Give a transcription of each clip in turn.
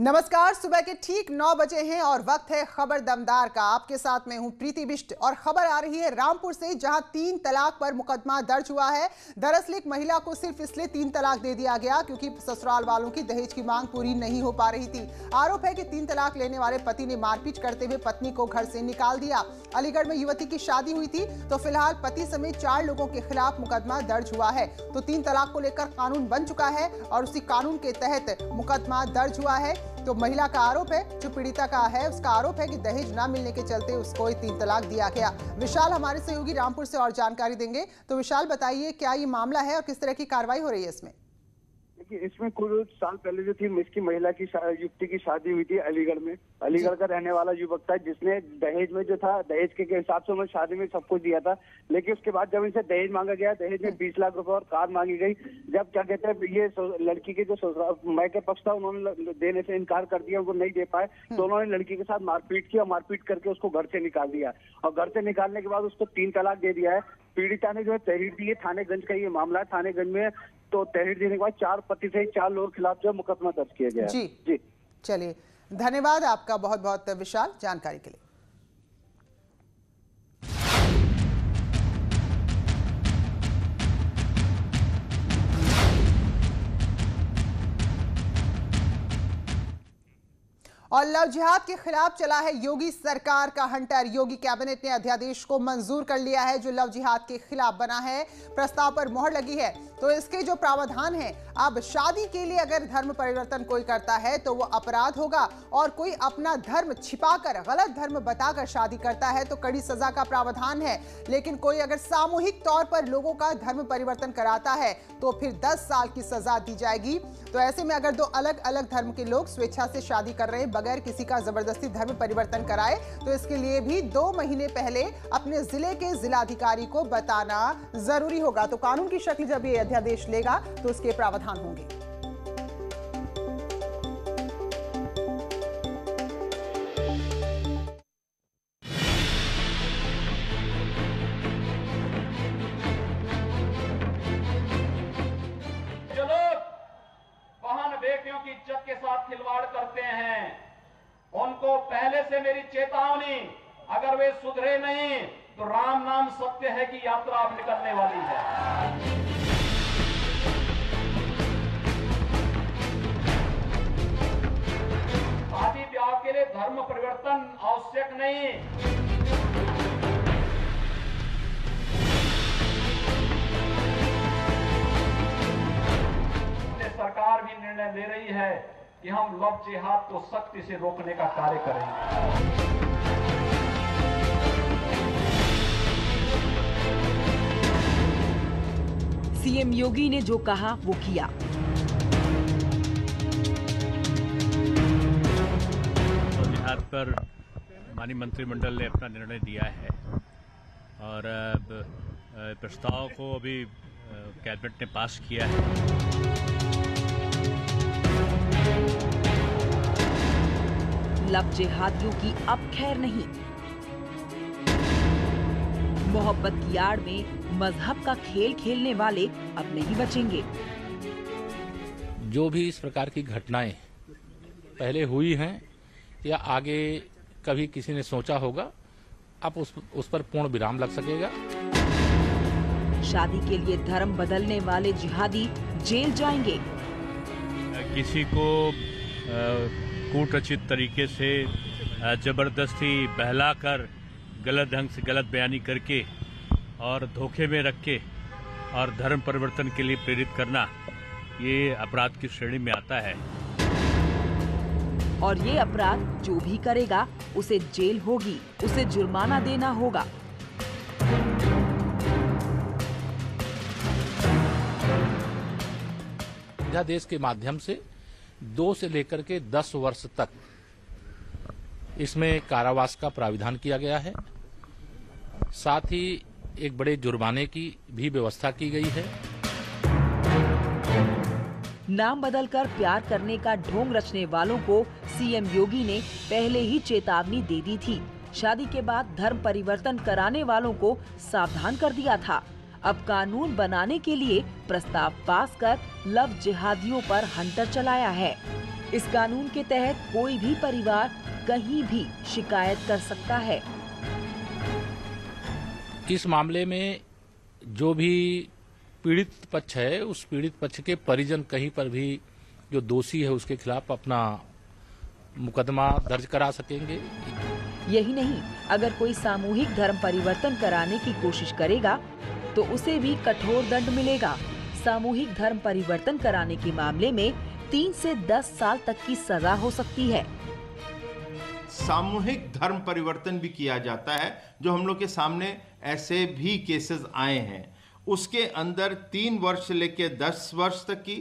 नमस्कार। सुबह के ठीक 9 बजे हैं और वक्त है खबर दमदार का। आपके साथ मैं हूं प्रीति बिष्ट और खबर आ रही है रामपुर से, जहां 3 तलाक पर मुकदमा दर्ज हुआ है। दरअसल एक महिला को सिर्फ इसलिए 3 तलाक दे दिया गया क्योंकि ससुराल वालों की दहेज की मांग पूरी नहीं हो पा रही थी। आरोप है कि 3 तलाक लेने वाले पति ने मारपीट करते हुए पत्नी को घर से निकाल दिया। अलीगढ़ में युवती की शादी हुई थी, तो फिलहाल पति समेत 4 लोगों के खिलाफ मुकदमा दर्ज हुआ है। तो 3 तलाक को लेकर कानून बन चुका है और उसी कानून के तहत मुकदमा दर्ज हुआ है। तो महिला का आरोप है, जो पीड़िता का है उसका आरोप है कि दहेज ना मिलने के चलते उसको 3 तलाक दिया गया। विशाल हमारे सहयोगी रामपुर से और जानकारी देंगे। तो विशाल बताइए, क्या ये मामला है और किस तरह की कार्रवाई हो रही है इसमें? इसमें कुछ साल पहले जो थी इसकी महिला की युवती की शादी हुई थी अलीगढ़ में। अलीगढ़ का रहने वाला युवक था जिसने दहेज में जो था, दहेज के हिसाब से उन्होंने शादी में सब कुछ दिया था। लेकिन उसके बाद जब इनसे दहेज मांगा गया, दहेज में 20 लाख रुपए और कार मांगी गई। जब क्या कहते हैं, ये लड़की के जो मायके पक्ष था उन्होंने देने से इनकार कर दिया, उनको नहीं दे पाए, तो उन्होंने लड़की के साथ मारपीट की और मारपीट करके उसको घर से निकाल दिया। और घर से निकालने के बाद उसको 3 तलाक दे दिया है। पीड़िता ने जो है तहरीर दी है, थानेगंज का ये मामला है। थानेगंज में तो तहरीर देने के बाद 4 पति सहित 4 लोगों के खिलाफ जो मुकदमा दर्ज किया गया है। जी चलिए, धन्यवाद आपका बहुत बहुत विशाल जानकारी के लिए। और लव जिहाद के खिलाफ चला है योगी सरकार का हंटर। योगी कैबिनेट ने अध्यादेश को मंजूर कर लिया है जो लव जिहाद के खिलाफ बना है। प्रस्ताव पर मोहर लगी है। तो इसके जो प्रावधान है, अब शादी के लिए अगर धर्म परिवर्तन कोई करता है तो वो अपराध होगा, और कोई अपना धर्म छिपाकर गलत धर्म बताकर शादी करता है तो कड़ी सजा का प्रावधान है। लेकिन कोई अगर सामूहिक तौर पर लोगों का धर्म परिवर्तन कराता है तो फिर 10 साल की सजा दी जाएगी। तो ऐसे में अगर 2 अलग अलग धर्म के लोग स्वेच्छा से शादी कर रहे हैं बगैर किसी का जबरदस्ती धर्म परिवर्तन कराए, तो इसके लिए भी 2 महीने पहले अपने जिले के जिलाधिकारी को बताना जरूरी होगा। तो कानून की शक्ल जब ये अध्यादेश लेगा तो उसके प्रावधान होंगे। जो लोग बहन बेटियों की इज्जत के साथ खिलवाड़ करते हैं, उनको पहले से मेरी चेतावनी, अगर वे सुधरे नहीं तो राम नाम सत्य है कि यात्रा अब निकलने वाली है। शादी ब्याह के लिए धर्म परिवर्तन आवश्यक नहीं। सरकार भी निर्णय ले रही है कि हम लव जिहाद को सख्ती से रोकने का कार्य करेंगे। सीएम योगी ने जो कहा वो किया। जिहाद पर माननीय मंत्रिमंडल ने अपना निर्णय दिया है और प्रस्ताव को अभी कैबिनेट ने पास किया है। लव जिहादियों की अब खैर नहीं। मोहब्बत की आड़ में मजहब का खेल खेलने वाले अब नहीं बचेंगे। जो भी इस प्रकार की घटनाएं पहले हुई हैं या आगे कभी किसी ने सोचा होगा, अब उस पर पूर्ण विराम लग सकेगा। शादी के लिए धर्म बदलने वाले जिहादी जेल जाएंगे। किसी को कूटरचित तरीके से जबरदस्ती बहलाकर गलत ढंग से गलत बयानी करके और धोखे में रख के और धर्म परिवर्तन के लिए प्रेरित करना, ये अपराध की श्रेणी में आता है। और ये अपराध जो भी करेगा उसे जेल होगी, उसे जुर्माना देना होगा। अध्यादेश के माध्यम से 2 से लेकर के 10 वर्ष तक इसमें कारावास का प्राविधान किया गया है। साथ ही एक बड़े जुर्माने की भी व्यवस्था की गई है। नाम बदलकर प्यार करने का ढोंग रचने वालों को सीएम योगी ने पहले ही चेतावनी दे दी थी। शादी के बाद धर्म परिवर्तन कराने वालों को सावधान कर दिया था। अब कानून बनाने के लिए प्रस्ताव पास कर लव जिहादियों पर हंटर चलाया है। इस कानून के तहत कोई भी परिवार कहीं भी शिकायत कर सकता है। इस मामले में जो भी पीड़ित पक्ष है, उस पीड़ित पक्ष के परिजन कहीं पर भी जो दोषी है उसके खिलाफ अपना मुकदमा दर्ज करा सकेंगे। यही नहीं, अगर कोई सामूहिक धर्म परिवर्तन कराने की कोशिश करेगा तो उसे भी कठोर दंड मिलेगा। सामूहिक धर्म परिवर्तन कराने के मामले में 3 से 10 साल तक की सजा हो सकती है। सामूहिक धर्म परिवर्तन भी किया जाता है, जो हम लोग के सामने ऐसे भी केसेस आए हैं। उसके अंदर 3 वर्ष से लेकर 10 वर्ष तक की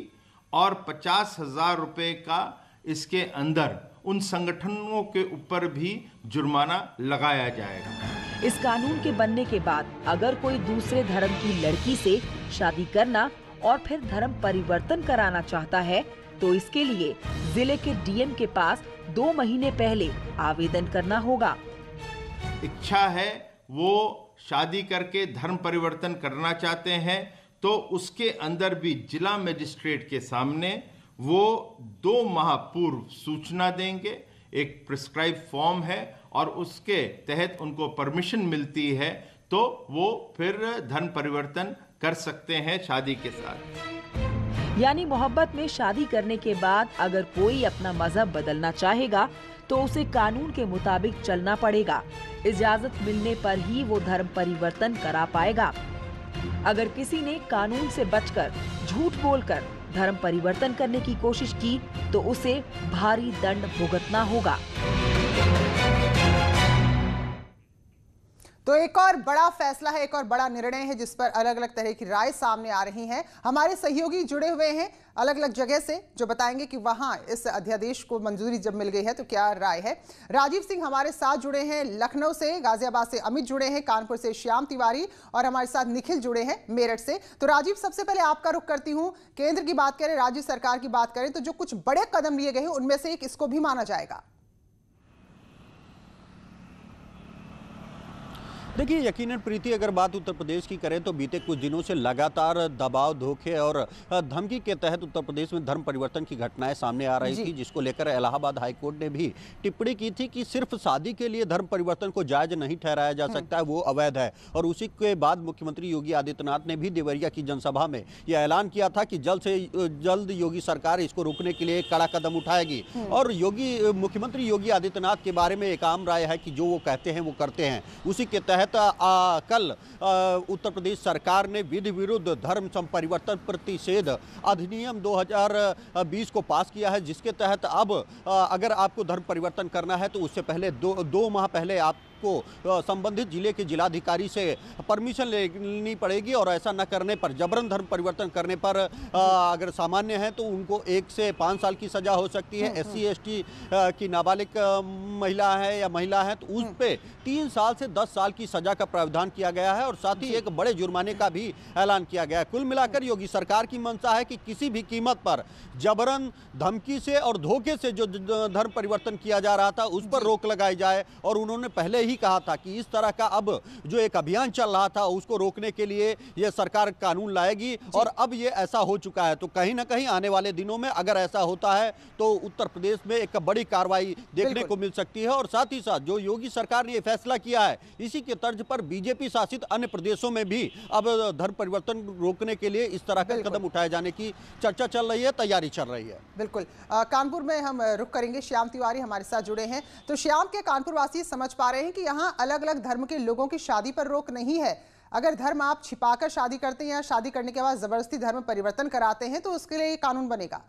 और 50,000 रुपए का इसके अंदर उन संगठनों के ऊपर भी जुर्माना लगाया जाएगा। इस कानून के बनने के बाद अगर कोई दूसरे धर्म की लड़की से शादी करना और फिर धर्म परिवर्तन कराना चाहता है तो इसके लिए जिले के डीएम के पास 2 महीने पहले आवेदन करना होगा। इच्छा है वो शादी करके धर्म परिवर्तन करना चाहते हैं तो उसके अंदर भी जिला मजिस्ट्रेट के सामने वो 2 माह पूर्व सूचना देंगे। एक प्रिस्क्राइब फॉर्म है और उसके तहत उनको परमिशन मिलती है तो वो फिर धर्म परिवर्तन कर सकते हैं शादी के साथ। यानी मोहब्बत में शादी करने के बाद अगर कोई अपना मजहब बदलना चाहेगा तो उसे कानून के मुताबिक चलना पड़ेगा। इजाजत मिलने पर ही वो धर्म परिवर्तन करा पाएगा। अगर किसी ने कानून से बचकर झूठ बोलकर धर्म परिवर्तन करने की कोशिश की तो उसे भारी दंड भुगतना होगा। तो एक और बड़ा फैसला है, एक और बड़ा निर्णय है जिस पर अलग अलग तरह की राय सामने आ रही हैं। हमारे सहयोगी जुड़े हुए हैं अलग अलग जगह से जो बताएंगे कि वहां इस अध्यादेश को मंजूरी जब मिल गई है तो क्या राय है। राजीव सिंह हमारे साथ जुड़े हैं लखनऊ से, गाजियाबाद से अमित जुड़े हैं, कानपुर से श्याम तिवारी और हमारे साथ निखिल जुड़े हैं मेरठ से। तो राजीव, सबसे पहले आपका रुख करती हूँ। केंद्र की बात करें, राज्य सरकार की बात करें तो जो कुछ बड़े कदम लिए गए हैं उनमें से एक इसको भी माना जाएगा। देखिए, यकीनन प्रीति, अगर बात उत्तर प्रदेश की करें तो बीते कुछ दिनों से लगातार दबाव, धोखे और धमकी के तहत उत्तर प्रदेश में धर्म परिवर्तन की घटनाएं सामने आ रही थी, जिसको लेकर इलाहाबाद हाईकोर्ट ने भी टिप्पणी की थी कि सिर्फ शादी के लिए धर्म परिवर्तन को जायज नहीं ठहराया जा सकता है, वो अवैध है। और उसी के बाद मुख्यमंत्री योगी आदित्यनाथ ने भी देवरिया की जनसभा में यह ऐलान किया था कि जल्द से जल्द योगी सरकार इसको रोकने के लिए कड़ा कदम उठाएगी। और मुख्यमंत्री योगी आदित्यनाथ के बारे में एक आम राय है कि जो वो कहते हैं वो करते हैं। उसी के तहत कल उत्तर प्रदेश सरकार ने विधि विरुद्ध धर्म परिवर्तन प्रतिषेध अधिनियम 2020 को पास किया है, जिसके तहत अब अगर आपको धर्म परिवर्तन करना है तो उससे पहले दो माह पहले आपको संबंधित जिले के जिलाधिकारी से परमिशन लेनी पड़ेगी और ऐसा न करने पर, जबरन धर्म परिवर्तन करने पर अगर सामान्य है तो उनको 1 से 5 साल की सजा हो सकती है। SC ST की नाबालिग महिला है या महिला है तो उस पे 3 साल से 10 साल की सजा का प्रावधान किया गया है और साथ ही एक बड़े जुर्माने का भी ऐलान किया गया है। कुल मिलाकर योगी सरकार की मंशा है कि किसी भी कीमत पर जबरन, धमकी से और धोखे से जो धर्म परिवर्तन किया जा रहा था उस पर रोक लगाई जाए। और उन्होंने पहले ही कहा था कि इस तरह का अब जो एक अभियान चल रहा था उसको रोकने के लिए यह सरकार कानून लाएगी और अब ये ऐसा हो चुका है। तो कहीं ना कहीं आने वाले दिनों में अगर ऐसा होता है तो उत्तर प्रदेश में एक बड़ी कार्रवाई देखने को मिल सकती है। और साथ ही साथ जो योगी सरकार ने यह फैसला किया है, इसी के तर्ज पर बीजेपी शासित अन्य प्रदेशों में भी अब धर्म परिवर्तन रोकने के लिए इस तरह का कदम उठाए जाने की चर्चा चल रही है, तैयारी चल रही है। बिल्कुल। कानपुर में हम रुख करेंगे, श्याम तिवारी हमारे साथ जुड़े हैं। तो श्याम, के कानपुर वासी समझ पा रहे हैं कि यहाँ अलग अलग धर्म के लोगों की शादी पर रोक नहीं है। अगर धर्म आप छिपाकर शादी करते हैं या शादी करने के बाद जबरदस्ती धर्म परिवर्तन कराते हैं तो उसके लिए ये कानून बनेगा।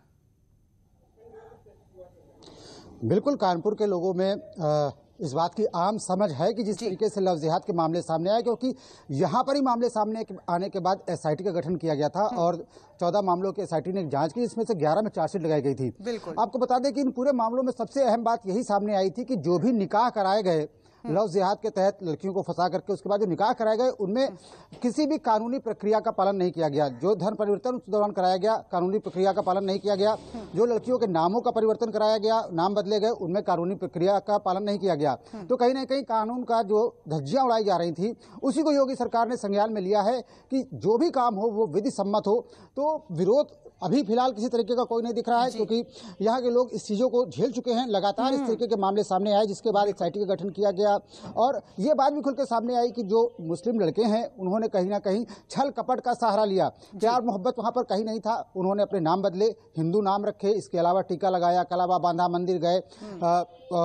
बिल्कुल, कानपुर के लोगों में इस बात की आम समझ है कि जिस तरीके से लव जिहाद के मामले सामने आए, क्योंकि यहाँ पर ही मामले सामने आने के बाद SIT का गठन किया गया था और 14 मामलों की SIT ने जांच की, जिसमें से 11 में चार्जशीट लगाई गई थी। आपको बता दें कि इन पूरे मामलों में सबसे अहम बात यही सामने आई थी कि जो भी निकाह कराए गए लव जिहाद के तहत लड़कियों को फंसा करके उसके बाद जो निकाह कराए गए उनमें किसी भी कानूनी प्रक्रिया का पालन नहीं किया गया। जो धर्म परिवर्तन उस दौरान कराया गया, कानूनी प्रक्रिया का पालन नहीं किया गया। जो लड़कियों के नामों का परिवर्तन कराया गया, नाम बदले गए, उनमें कानूनी प्रक्रिया का पालन नहीं किया गया। तो कहीं ना कहीं कानून का जो धज्जियां उड़ाई जा रही थी उसी को योगी सरकार ने संज्ञान में लिया है कि जो भी काम हो वो विधि सम्मत हो। तो विरोध अभी फिलहाल किसी तरीके का कोई नहीं दिख रहा है, क्योंकि यहाँ के लोग इस चीज़ों को झेल चुके हैं। लगातार इस तरीके के मामले सामने आए, जिसके बाद एसआईटी का गठन किया गया और ये बात भी खुल के सामने आई कि जो मुस्लिम लड़के हैं उन्होंने कहीं ना कहीं छल कपट का सहारा लिया। प्यार मोहब्बत वहाँ पर कहीं नहीं था, उन्होंने अपने नाम बदले, हिंदू नाम रखे, इसके अलावा टीका लगाया, कलावा बांधा, मंदिर गए।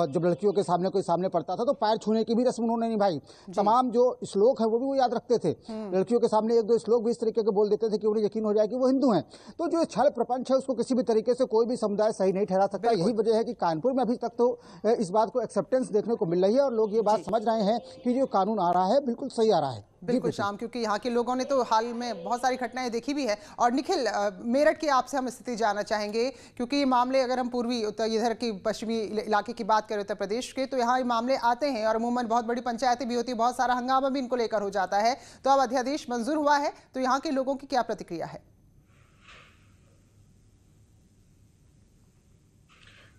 जब लड़कियों के सामने कोई सामने पड़ता था तो पैर छूने की भी रस्म उन्होंने निभाई। तमाम जो श्लोक है वो भी वो याद रखते थे। लड़कियों के सामने एक दो श्लोक भी इस तरीके के बोल देते थे कि उन्हें यकीन हो जाए कि वो हिंदू हैं। तो जो छल प्रपंच है उसको किसी भी तरीके से कोई भी समुदाय सही नहीं ठहरा सकता। यही वजह है कि कानपुर में अभी तक तो इस बात को एक्सेप्टेंस देखने को मिल रही है और लोग ये बात समझ रहे हैं कि जो कानून आ रहा है बिल्कुल सही आ रहा है। बिल्कुल श्याम, क्योंकि यहाँ के लोगों ने तो हाल में बहुत सारी घटनाएं देखी भी है। और निखिल, मेरठ की आपसे हम स्थिति जानना चाहेंगे, क्योंकि ये मामले अगर हम पूर्वी इधर की पश्चिमी इलाके की बात करें उत्तर प्रदेश के, तो यहाँ ये मामले आते हैं और अमूमन बहुत बड़ी पंचायतें भी होती है, बहुत सारा हंगामा भी इनको लेकर हो जाता है। तो अब अध्यादेश मंजूर हुआ है, तो यहाँ के लोगों की क्या प्रतिक्रिया है?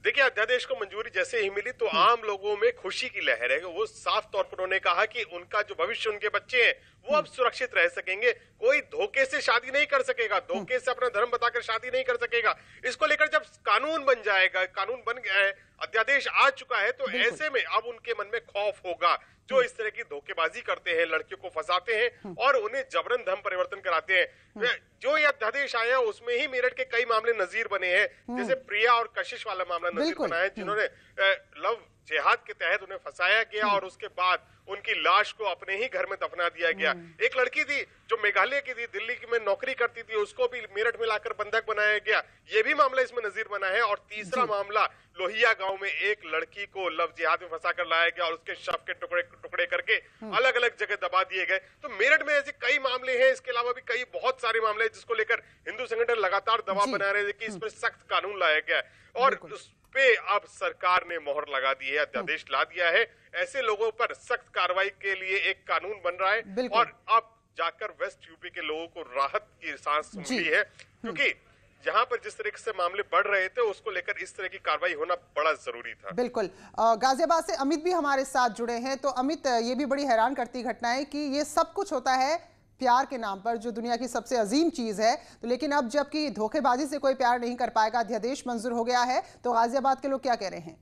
देखिए, अध्यादेश को मंजूरी जैसे ही मिली तो आम लोगों में खुशी की लहर है। वो साफ तौर पर उन्होंने कहा कि उनका जो भविष्य, उनके बच्चे हैं वो अब सुरक्षित रह सकेंगे। कोई धोखे से शादी नहीं कर सकेगा, धोखे से अपना धर्म बताकर शादी नहीं कर सकेगा। इसको लेकर जब कानून बन जाएगा, कानून बन गया है, अध्यादेश आ चुका है, तो ऐसे में अब उनके मन में खौफ होगा। जो इस तरह की धोखेबाजी करते हैं, लड़कियों को फंसाते हैं और उन्हें जबरन धर्म परिवर्तन कराते हैं। जो ये अध्यादेश आया उसमें ही मेरठ के कई मामले नजीर बने हैं। जैसे प्रिया और कशिश वाला मामला नजीर बना है, जिन्होंने लव जिहाद के तहत उन्हें फंसाया गया और उसके बाद उनकी लाश को अपने ही घर में दफना दिया गया। एक लड़की थी जो मेघालय की थी, दिल्ली की में नौकरी करती थी, उसको भी मेरठ में लाकर बंधक बनाया गया। ये भी मामला इसमें नजीर बना है। और तीसरा मामला लोहिया गांव में एक लड़की को लव जिहाद में फंसा कर लाया गया और उसके शव के टुकड़े करके अलग अलग जगह दबा दिए गए। तो मेरठ में ऐसे कई मामले हैं। इसके अलावा भी कई बहुत सारे मामले हैं जिसको लेकर हिंदू संगठन लगातार दबाव बना रहे थे कि इस पर सख्त कानून लाया गया और उस पे अब सरकार ने मोहर लगा दी है, अध्यादेश ला दिया है। ऐसे लोगों पर सख्त कार्रवाई के लिए एक कानून बन रहा है और अब जाकर वेस्ट यूपी के लोगों को राहत की सांस मिली है, क्योंकि यहाँ पर जिस तरीके से मामले बढ़ रहे थे उसको लेकर इस तरह की कार्रवाई होना बड़ा जरूरी था। बिल्कुल। गाजियाबाद से अमित भी हमारे साथ जुड़े हैं। तो अमित, ये भी बड़ी हैरान करती घटना है कि ये सब कुछ होता है प्यार के नाम पर, जो दुनिया की सबसे अजीम चीज है। तो लेकिन अब जबकि धोखेबाजी से कोई प्यार नहीं कर पाएगा, अध्यादेश मंजूर हो गया है, तो गाजियाबाद के लोग क्या कह रहे हैं?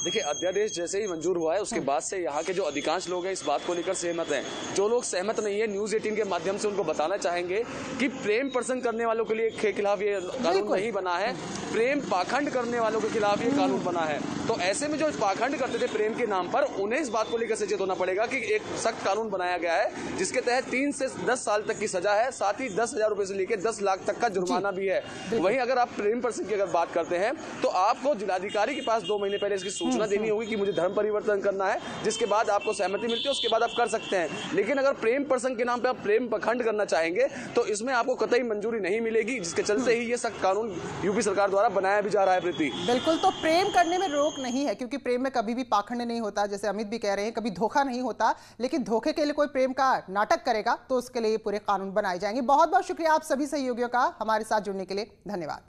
देखिए, अध्यादेश जैसे ही मंजूर हुआ है उसके बाद से यहाँ के जो अधिकांश लोग हैं इस बात को लेकर सहमत हैं। जो लोग सहमत नहीं है, न्यूज 18 के माध्यम से उनको बताना चाहेंगे कि प्रेम प्रसंग करने वालों के लिए खिलाफ ये कानून नहीं बना है, प्रेम पाखंड करने वालों के खिलाफ ये कानून बना है। तो ऐसे में जो पाखंड करते थे प्रेम के नाम पर, उन्हें इस बात को लेकर सचेत होना पड़ेगा कि एक सख्त कानून बनाया गया है जिसके तहत 3 से 10 साल तक की सजा है, साथ ही 10,000 रुपए से लेकर 10 लाख तक का जुर्माना भी है। वहीं अगर आप प्रेम प्रसंग की अगर बात करते हैं तो आपको जिलाधिकारी के पास 2 महीने पहले इसकी सूचना देनी होगी कि मुझे धर्म परिवर्तन करना है, जिसके बाद आपको सहमति मिलती है, उसके बाद आप कर सकते हैं। लेकिन अगर प्रेम प्रसंग के नाम पे आप प्रेम पाखंड करना चाहेंगे तो इसमें आपको कतई मंजूरी नहीं मिलेगी, जिसके चलते ही ये सख्त कानून यूपी सरकार द्वारा बनाया भी जा रहा है। प्रीति, बिल्कुल। तो प्रेम करने में रोक नहीं है, क्योंकि प्रेम में कभी भी पाखंड नहीं होता, जैसे अमित भी कह रहे हैं, कभी धोखा नहीं होता। लेकिन धोखे के लिए कोई प्रेम का नाटक करेगा तो उसके लिए पूरे कानून बनाए जाएंगे। बहुत बहुत शुक्रिया आप सभी सहयोगियों का हमारे साथ जुड़ने के लिए, धन्यवाद।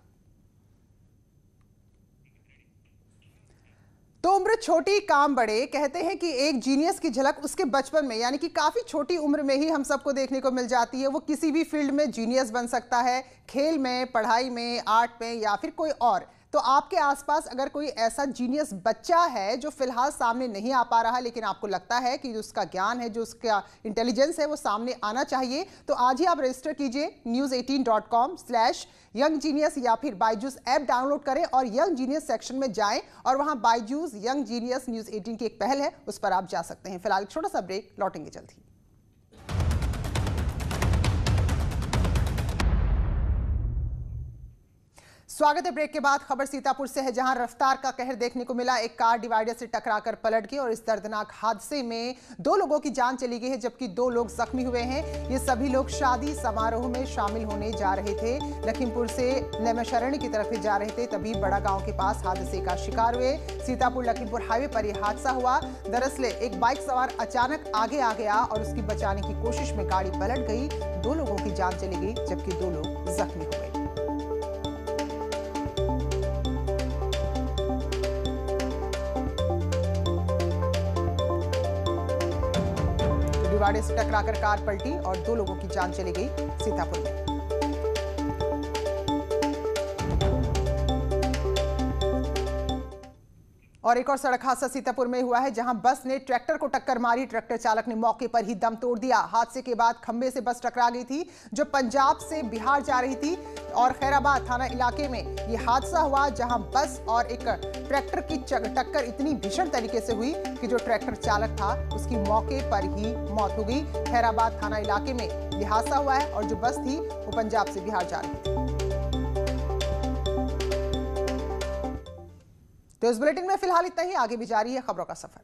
तो उम्र छोटी काम बड़े, कहते हैं कि एक जीनियस की झलक उसके बचपन में, यानी कि काफी छोटी उम्र में ही हम सबको देखने को मिल जाती है। वो किसी भी फील्ड में जीनियस बन सकता है, खेल में, पढ़ाई में, आर्ट में या फिर कोई और। तो आपके आसपास अगर कोई ऐसा जीनियस बच्चा है जो फिलहाल सामने नहीं आ पा रहा, लेकिन आपको लगता है कि जो उसका ज्ञान है, जो उसका इंटेलिजेंस है, वो सामने आना चाहिए, तो आज ही आप रजिस्टर कीजिए news18.com/यंग जीनियस या फिर बायजूस ऐप डाउनलोड करें और यंग जीनियस सेक्शन में जाएं और वहां बायजूस यंग जीनियस न्यूज 18 की एक पहल है, उस पर आप जा सकते हैं। फिलहाल छोटा सा ब्रेक, लौटेंगे जल्द ही। स्वागत है ब्रेक के बाद। खबर सीतापुर से है, जहां रफ्तार का कहर देखने को मिला। एक कार डिवाइडर से टकराकर पलट गई और इस दर्दनाक हादसे में 2 लोगों की जान चली गई है, जबकि 2 लोग जख्मी हुए हैं। ये सभी लोग शादी समारोह में शामिल होने जा रहे थे। लखीमपुर से नैमिषारण्य की तरफ जा रहे थे, तभी बड़ा गांव के पास हादसे का शिकार हुए। सीतापुर लखीमपुर हाईवे पर यह हादसा हुआ। दरअसल एक बाइक सवार अचानक आगे आ गया और उसकी बचाने की कोशिश में गाड़ी पलट गई। 2 लोगों की जान चली गई, जबकि 2 लोग जख्मी हुए। डिवाइडर से टकराकर कार पलटी और 2 लोगों की जान चली गई सीतापुर में। और एक और सड़क हादसा सीतापुर में हुआ है, जहां बस ने ट्रैक्टर को टक्कर मारी। ट्रैक्टर चालक ने मौके पर ही दम तोड़ दिया। हादसे के बाद खंबे से बस टकरा गई थी जो पंजाब से बिहार जा रही थी और खैराबाद थाना इलाके में यह हादसा हुआ, जहां बस और एक ट्रैक्टर की टक्कर इतनी भीषण तरीके से हुई कि जो ट्रैक्टर चालक था उसकी मौके पर ही मौत हो गई। खैराबाद थाना इलाके में यह हादसा हुआ है और जो बस थी वो पंजाब से बिहार जा रही थी। तो इस बुलेटिन में फिलहाल इतना ही। आगे भी जारी है खबरों का सफर।